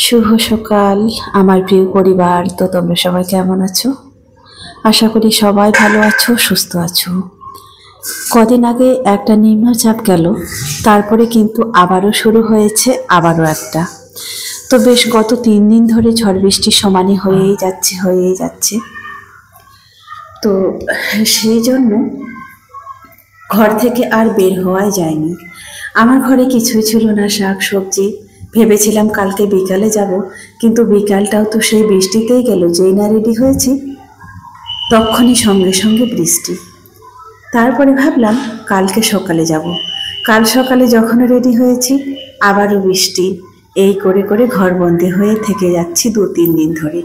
শুভ সকাল আমার প্রিয় পরিবার। তো তোমরা সবাই কেমন আছো? আশা করি সবাই ভালো আছো, সুস্থ আছো। কদিন আগে একটা নিম্নচাপ গেল, তারপরে কিন্তু আবারও শুরু হয়েছে আবারও একটা। তো বেশ গত 3 দিন ধরে ঝড় বৃষ্টির সমানই হয়েই যাচ্ছে। তো সেই জন্য ঘর থেকে আর বের হওয়াই যায়নি। আমার ঘরে কিছুই ছিল না, শাক সবজি। ভেবেছিলাম কালকে বিকালে যাব, কিন্তু বিকালটাও তো সেই বৃষ্টিতেই গেল। যেই না রেডি হয়েছি তখনই সঙ্গে সঙ্গে বৃষ্টি। তারপরে ভাবলাম কালকে সকালে যাব। কাল সকালে যখন রেডি হয়েছি আবারও বৃষ্টি। এই করে করে ঘরবন্দি হয়ে থেকে যাচ্ছি 2-3 দিন ধরে।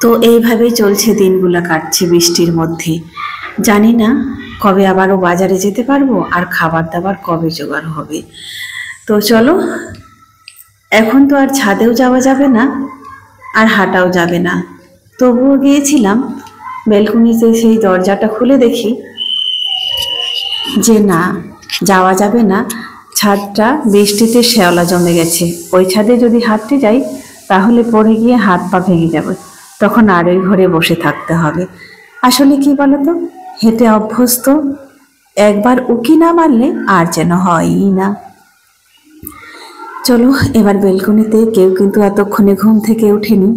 তো এইভাবেই চলছে, দিনগুলো কাটছে বৃষ্টির মধ্যে। জানি না কবে আবারও বাজারে যেতে পারবো আর খাবার দাবার কবে জোগাড় হবে। তো চলো, এখন তো আর ছাদেও যাওয়া যাবে না আর হাঁটাও যাবে না। তবুও গিয়েছিলাম ব্যালকনিতে, সেই দরজাটা খুলে দেখি যে না, যাওয়া যাবে না। ছাদটা বৃষ্টিতে শ্যাওলা জমে গেছে। ওই ছাদে যদি হাঁটতে যাই তাহলে পড়ে গিয়ে হাত পা ভেঙে যাবে, তখন আর ওই ঘরে বসে থাকতে হবে। আসলে কি বলতো, হেঁটে অভ্যস্ত, একবার উকি না মারলে আর যেন হয়ই না। চলো এবার বেলকনিতে। কেউ কিন্তু এতক্ষণে ঘুম থেকে ওঠেনি।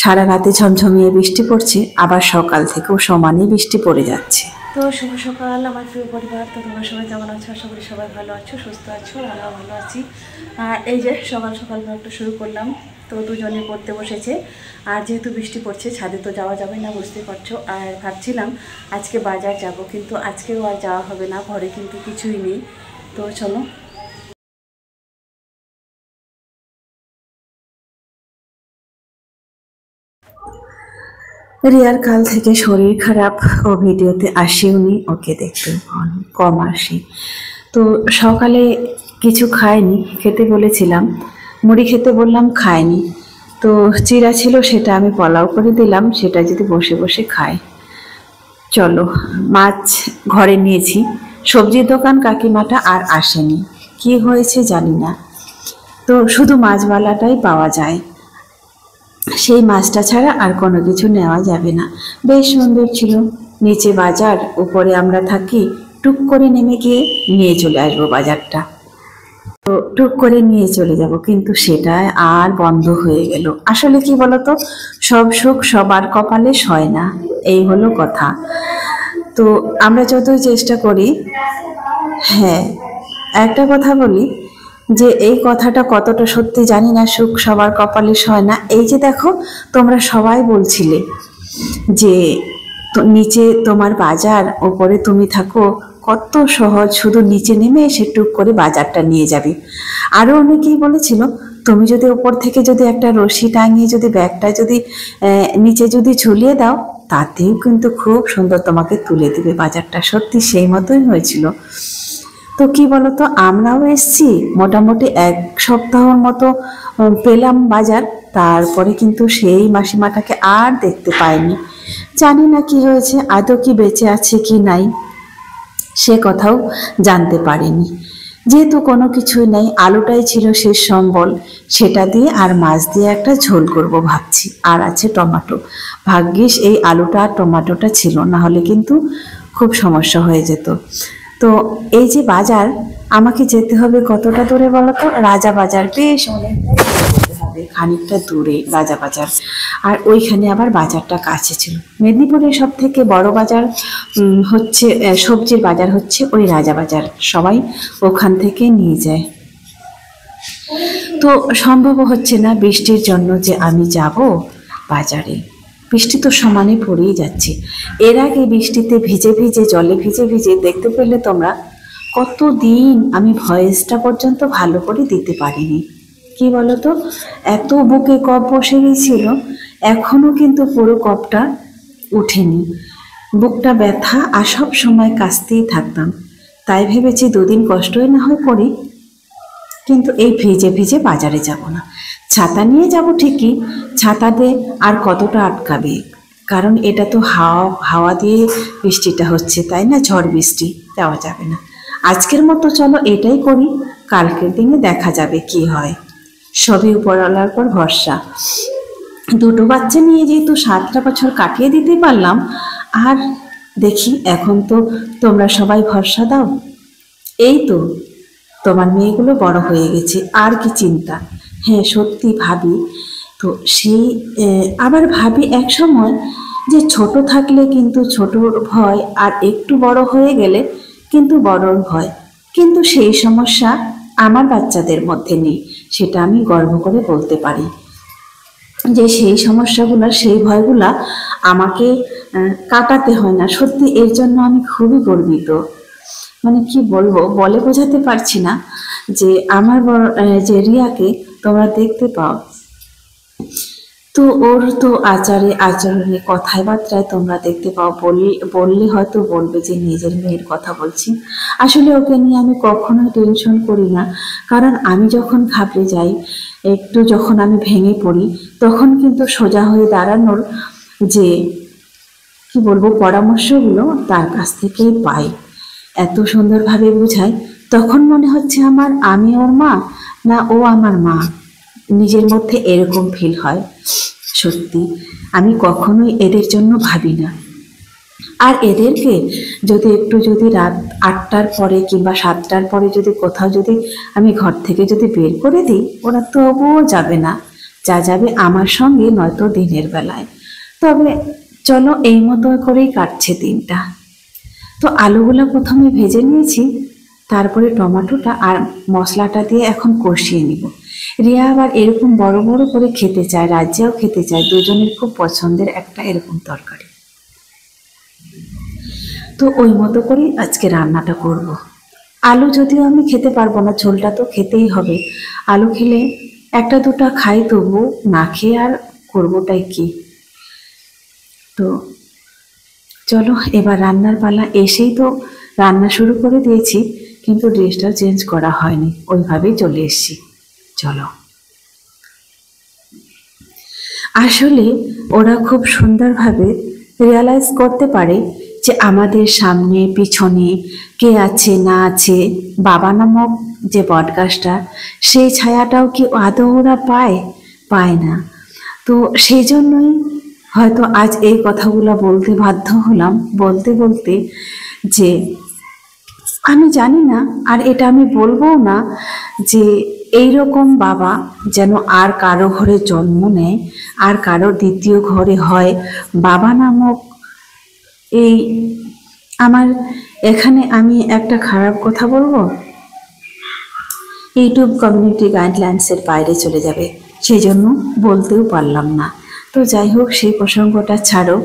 সারা রাতে ঝমঝমিয়ে বৃষ্টি পড়ছে, আবার সকাল থেকেও সমানই বৃষ্টি পড়ে যাচ্ছে। তো শুভ সকাল আমার প্রিয় পরিবার। তো তোমরা সবাই কেমন আছো? আশা করি সবাই ভালো আছো, সুস্থ আছো, আমরাও ভালো আছি। আর এই যে সকাল সকাল ব্লগটা শুরু করলাম। তো দুজনে পড়তে বসেছে, আর যেহেতু বৃষ্টি পড়ছে ছাদে তো যাওয়া যাবে না, বুঝতে পারছো। আর ভাবছিলাম আজকে বাজার যাব, কিন্তু আজকেও আর যাওয়া হবে না, ঘরে কিন্তু কিছুই নেই। তো চলো। রিয়ার কাল থেকে শরীর খারাপ, ও ভিডিওতে আসেওনি, ওকে দেখতে কম আসি। তো সকালে কিছু খায়নি, খেতে বলেছিলাম, মুড়ি খেতে বললাম, খায়নি। তো চিড়া ছিল, সেটা আমি পোলাও করে দিলাম, সেটা যদি বসে বসে খায়। চলো, মাছ ঘরে নিয়েছি। সবজির দোকান কাকিমাটা আর আসেনি, কি হয়েছে জানি না। তো শুধু মাছওয়ালাটাই পাওয়া যায়, সেই মাছটা ছাড়া আর কোনো কিছু নেওয়া যাবে না। বেশ সুন্দর ছিল, নিচে বাজার, উপরে আমরা থাকি। টুক করে নেমে গিয়ে নিয়ে চলে আসবো বাজারটা। তো টুক করে নিয়ে চলে যাব, কিন্তু সেটা আর বন্ধ হয়ে গেল। আসলে কি বলতো, সব সুখ সবার কপালে সয় না, এই হলো কথা। তো আমরা যতই চেষ্টা করি, হ্যাঁ, একটা কথা বলি যে এই কথাটা কতটা সত্যি জানি না, সুখ সবার কপালে সয় না। এই যে দেখো, তোমরা সবাই বলছিলে যে নিচে তোমার বাজার, ওপরে তুমি থাকো, কত সহজ, শুধু নিচে নেমে এসে টুক করে বাজারটা নিয়ে যাবে। আরও অনেকেই বলেছিল তুমি যদি ওপর থেকে যদি একটা রশি টাঙিয়ে যদি ব্যাগটা যদি নিচে যদি ঝুলিয়ে দাও, তাতেও কিন্তু খুব সুন্দর তোমাকে তুলে দিবে বাজারটা। সত্যি সেই মতোই হয়েছিল। তো কি বলতো, আমরাও এসছি, মোটামুটি 1 সপ্তাহের মতো পেলাম বাজার। তারপরে কিন্তু সেই মাসিমাটাকে আর দেখতে পাইনি। জানি না কি হয়েছে, আদৌ কি বেঁচে আছে কি নাই সে কথাও জানতে পারিনি। যেহেতু কোনো কিছুই নাই, আলুটাই ছিল শেষ সম্বল, সেটা দিয়ে আর মাছ দিয়ে একটা ঝোল করব ভাবছি। আর আছে টমেটো। ভাগ্যিস এই আলুটা আর টমেটোটা ছিল, না হলে কিন্তু খুব সমস্যা হয়ে যেত। তো এই যে বাজার, আমাকে যেতে হবে কতটা দূরে বলতো, রাজা বাজার। বেশ অনেকটাই যেতে হবে, খানিকটা দূরে রাজা বাজার। আর ওইখানে আবার বাজারটা কাছে ছিল। মেদিনীপুরের সব থেকে বড় বাজার হচ্ছে, সবজির বাজার হচ্ছে ওই রাজা বাজার। সবাই ওখান থেকে নিয়ে যায়। তো সম্ভব হচ্ছে না বৃষ্টির জন্য যে আমি যাব বাজারে। বৃষ্টি তো সমানে পড়েই যাচ্ছে। এর আগে বৃষ্টিতে ভিজে ভিজে, জলে ভিজে ভিজে দেখতে পেলে তোমরা, কতদিন আমি ভয়েসটা পর্যন্ত ভালো করে দিতে পারিনি। কি বলতো, এত বুকে কফ বসে গিয়েছিল, এখনো কিন্তু পুরো কফটা উঠেনি। বুকটা ব্যথা, আর সব সময় কাশতেই থাকতাম। তাই ভেবেছি 2 দিন কষ্টই না হয় করি, কিন্তু এই ভিজে ভিজে বাজারে যাব না। ছাতা নিয়ে যাব ঠিকই, ছাতাতে আর কতটা আটকাবে, কারণ এটা তো হাওয়া হাওয়া দিয়ে বৃষ্টিটা হচ্ছে, তাই না, ঝড় বৃষ্টি, যাওয়া যাবে না। আজকের মতো চলো এটাই করি, কালকের দিনে দেখা যাবে কি হয়। সবই উপরওয়ালার পর ভরসা। দুটো বাচ্চা নিয়ে যেহেতু 7টা বছর কাটিয়ে দিতে পারলাম, আর দেখি এখন তো তোমরা সবাই ভরসা দাও। এই তো তোমার মেয়েগুলো বড় হয়ে গেছে, আর কি চিন্তা। হ্যাঁ সত্যি ভাবি, তো সেই আবার ভাবি এক সময় যে ছোট থাকলে কিন্তু ছোটর ভয়, আর একটু বড় হয়ে গেলে কিন্তু বড়র ভয়। কিন্তু সেই সমস্যা আমার বাচ্চাদের মধ্যে নেই, সেটা আমি গর্ব করে বলতে পারি যে সেই সমস্যাগুলো, সেই ভয়গুলা আমাকে কাটাতে হয় না। সত্যি এর জন্য আমি খুবই গর্বিত। মানে কি বলবো, বলে বোঝাতে পারছি না। যে আমার বড় যে রিয়াকে তোমরা দেখতে পাও, তো ওর তো আচারে আচরণে কথায় বার্তায় তোমরা দেখতে পাও, বললে হয়তো বলবে যে নিজের মেয়ের কথা বলছি। আসলে ওকে নিয়ে আমি কখনোই টেনশন করি না, কারণ আমি যখন ঘাবড়ে যাই, একটু যখন আমি ভেঙে পড়ি, তখন কিন্তু সোজা হয়ে দাঁড়ানোর যে কি বলবো পরামর্শগুলো তার কাছ থেকেই পাই। এত সুন্দরভাবে বোঝায়, তখন মনে হচ্ছে আমি ওর মা, না ও আমার মা। নিজের মধ্যে এরকম ফিল হয়। সত্যি আমি কখনোই এদের জন্য ভাবি না। আর এদেরকে যদি রাত 8টার পরে কিংবা 7টার পরে যদি কোথাও যদি আমি ঘর থেকে যদি বের করে দিই, ওরা তবুও যাবে না। যা যাবে আমার সঙ্গে, নয়তো দিনের বেলায়। তবে চলো, এই মতো করেই কাটছে দিনটা। তো আলুগুলো প্রথমে ভেজে নিয়েছি, তারপরে টমেটোটা আর মশলাটা দিয়ে এখন কষিয়ে নিব। রিয়া আবার এরকম বড় বড় করে খেতে চায়, রাজ্যেও খেতে চায়, দুজনের খুব পছন্দের একটা এরকম তরকারি। তো ওই মতো করেই আজকে রান্নাটা করব। আলু যদিও আমি খেতে পারবো না, ঝোলটা তো খেতেই হবে। আলু খেলে একটা দুটা খাই, তবু না খেয়ে আর করবোটাই কি। তো চলো এবার রান্নার পালা। এসেই তো রান্না শুরু করে দিয়েছি, কিন্তু ড্রেসটা চেঞ্জ করা হয়নি, ওইভাবেই চলে এসেছি। চলো। আসলে ওরা খুব সুন্দরভাবে রিয়ালাইজ করতে পারে যে আমাদের সামনে পিছনে কে আছে না আছে। বাবা নামক যে বটগাছটা, সেই ছায়াটাও কি আদৌ ওরা পায়? পায় না। তো সেই জন্যই হয়তো আজ এই কথাগুলো বলতে বাধ্য হলাম, বলতে বলতে যে আমি জানি না, আর এটা আমি বলবো না যে এই রকম বাবা যেন আর কারো ঘরে জন্ম নেয়, আর কারো দ্বিতীয় ঘরে হয়। বাবা নামক এই আমার এখানে আমি একটা খারাপ কথা বলবো, ইউটিউব কমিউনিটি গাইডলাইন্সের বাইরে চলে যাবে, সেই জন্য বলতেও পারলাম না। তো যাই হোক, সেই প্রসঙ্গটা ছাড়ো।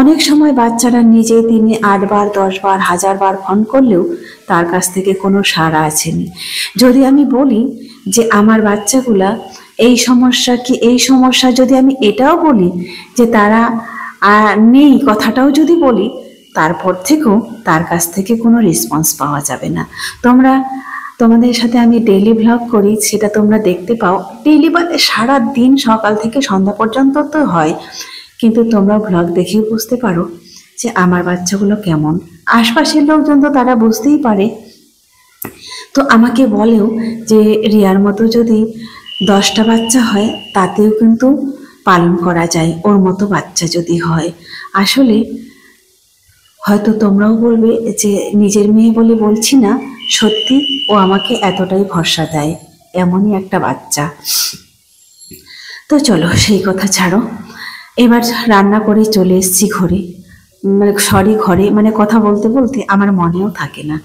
অনেক সময় বাচ্চারা নিজে দিনে 8বার 10বার 1000বার ফোন করলেও তার কাছ থেকে কোনো সাড়া আসেনি। যদি আমি বলি যে আমার বাচ্চাগুলা এই সমস্যা কি এই সমস্যা, যদি আমি এটাও বলি যে তারা নেই, কথাটাও যদি বলি, তারপর থেকেও তার কাছ থেকে কোনো রেসপন্স পাওয়া যাবে না। তোমাদের সাথে আমি ডেইলি ভ্লগ করি, সেটা তোমরা দেখতে পাও। ডেইলি বলে সারা দিন সকাল থেকে সন্ধ্যা পর্যন্ত তো হয়, কিন্তু তোমরা ভ্লগ দেখেই বুঝতে পারো যে আমার বাচ্চাগুলো কেমন। আশপাশের লোকজন তো তারা বুঝতেই পারে। তো আমাকে বলেও যে রিয়ার মতো যদি 10টা বাচ্চা হয়, তাতেও কিন্তু পালন করা যায়, ওর মতো বাচ্চা যদি হয়। আসলে হয়তো তোমরাও বলবে যে নিজের মেয়ে বলে বলছি না, সত্যি ও আমাকে এতটাই ভরসা দেয়, এমনই একটা বাচ্চা। তো চলো সেই কথা ছাড়ো, এবার রান্না করে চলে এসেছি ঘরে। ঘরে মানে কথা বলতে বলতে আমার মনেও থাকে না।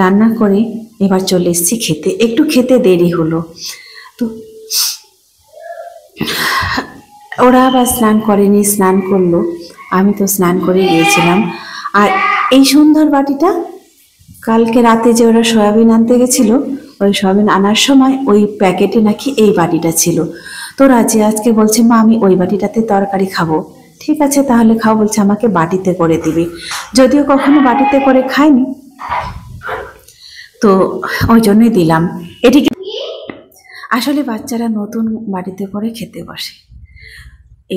রান্না করে এবার চলে এসেছি খেতে। একটু খেতে দেরি হলো। তো ওরা আবার স্নান করেনি, স্নান করলো, আমি তো স্নান করে গিয়েছিলাম। আর এই সুন্দর বাটিটা, কালকে রাতে যে ওরা সয়াবিন আনতে গেছিল, ওই সয়াবিন আনার সময় ওই প্যাকেটে নাকি এই বাটিটা ছিল। তো রাজি আজকে বলছে, মা আমি ওই বাটিটাতে তরকারি খাবো। ঠিক আছে তাহলে খাও, বলছে আমাকে বাটিতে করে দিবে। যদিও কখনো বাটিতে করে খাইনি, তো ওই জন্যই দিলাম। এটিকে আসলে বাচ্চারা নতুন বাড়িতে করে খেতে বসে।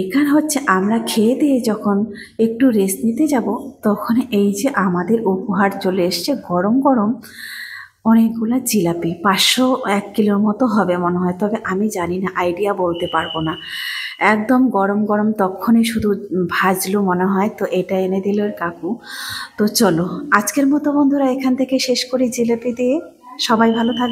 এখান হচ্ছে আমরা খেয়ে দিয়ে যখন একটু রেস্ট নিতে যাব, তখন এই যে আমাদের উপহার চলে এসছে গরম গরম অনেকগুলো জিলাপি, 500-1 কিলোর মতো হবে মনে হয়, তবে আমি জানি না, আইডিয়া বলতে পারবো না। একদম গরম গরম তখনই শুধু ভাজলো মনে হয়, তো এটা এনে দিল ওর কাকু। তো চলো আজকের মতো বন্ধুরা এখান থেকে শেষ করি জিলাপি দিয়ে। সবাই ভালো থাকবে।